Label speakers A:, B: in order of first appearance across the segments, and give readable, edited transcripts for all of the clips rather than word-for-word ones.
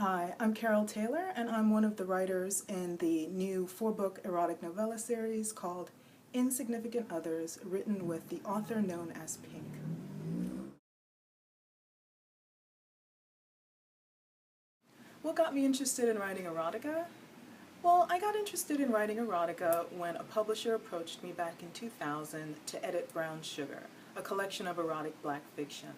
A: Hi, I'm Carol Taylor, and I'm one of the writers in the new 4-book erotic novella series called Insignificant Others, written with the author known as Pink. What got me interested in writing erotica? Well, I got interested in writing erotica when a publisher approached me back in 2000 to edit Brown Sugar, a collection of erotic black fiction.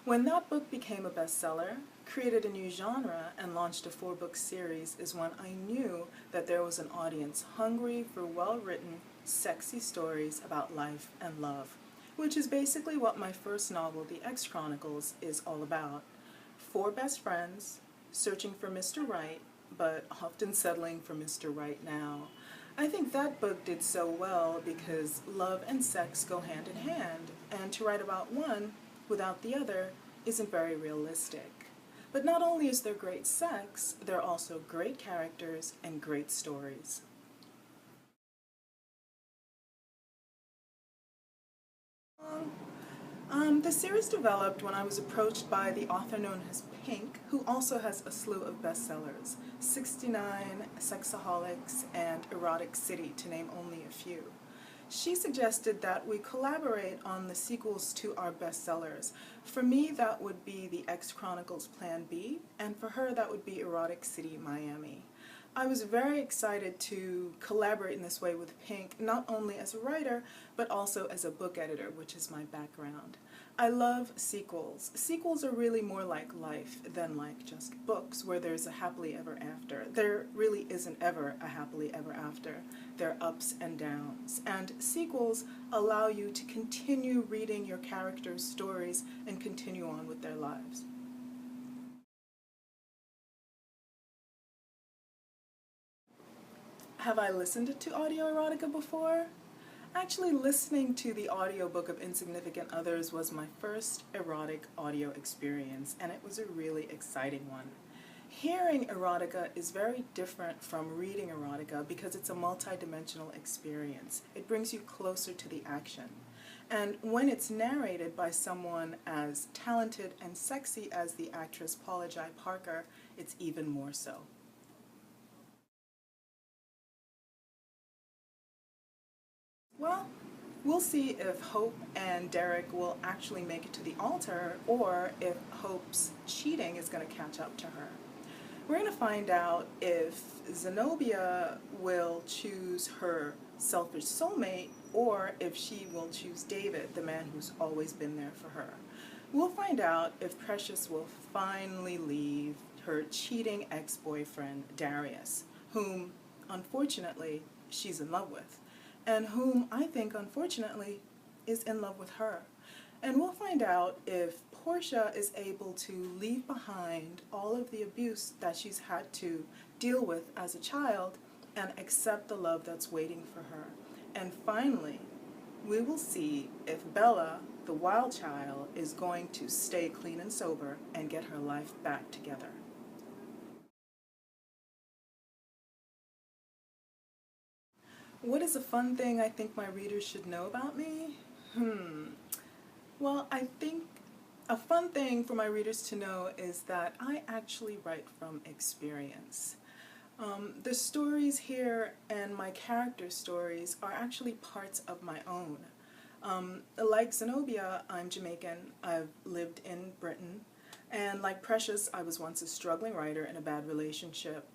A: When that book became a bestseller, created a new genre, and launched a 4-book series is when I knew that there was an audience hungry for well-written, sexy stories about life and love, which is basically what my first novel, The Ex Chronicles, is all about. 4 best friends, searching for Mr. Right, but often settling for Mr. Right now. I think that book did so well because love and sex go hand in hand, and to write about one without the other isn't very realistic. But not only is there great sex, there are also great characters and great stories. The series developed when I was approached by the author known as Pink, who also has a slew of bestsellers, 69, Sexaholics, and Erotic City, to name only a few. She suggested that we collaborate on the sequels to our bestsellers. For me, that would be the Ex Chronicles Plan B, and for her, that would be Erotic City, Miami. I was very excited to collaborate in this way with Pink, not only as a writer, but also as a book editor, which is my background. I love sequels. Sequels are really more like life than like just books where there's a happily ever after. There really isn't ever a happily ever after. There are ups and downs. And sequels allow you to continue reading your characters' stories and continue on with their lives. Have I listened to audio erotica before? Actually, listening to the audiobook of Insignificant Others was my first erotic audio experience, and it was a really exciting one. Hearing erotica is very different from reading erotica because it's a multidimensional experience. It brings you closer to the action. And when it's narrated by someone as talented and sexy as the actress Paula Jai Parker, it's even more so. Well, we'll see if Hope and Derek will actually make it to the altar or if Hope's cheating is going to catch up to her. We're going to find out if Zenobia will choose her selfish soulmate or if she will choose David, the man who's always been there for her. We'll find out if Precious will finally leave her cheating ex-boyfriend Darius, whom, unfortunately, she's in love with, and whom I think, unfortunately, is in love with her. And we'll find out if Portia is able to leave behind all of the abuse that she's had to deal with as a child and accept the love that's waiting for her. And finally, we will see if Bella, the wild child, is going to stay clean and sober and get her life back together. What is a fun thing I think my readers should know about me? Well, I think a fun thing for my readers to know is that I actually write from experience. The stories here and my character stories are actually parts of my own. Like Zenobia, I'm Jamaican. I've lived in Britain. And like Precious, I was once a struggling writer in a bad relationship.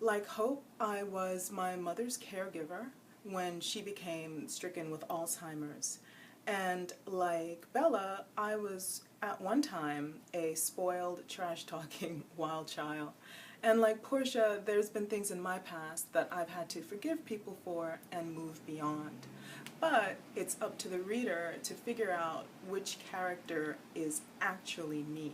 A: Like Hope, I was my mother's caregiver when she became stricken with Alzheimer's. And like Bella, I was at one time a spoiled, trash-talking wild child. And like Portia, there's been things in my past that I've had to forgive people for and move beyond. But it's up to the reader to figure out which character is actually me.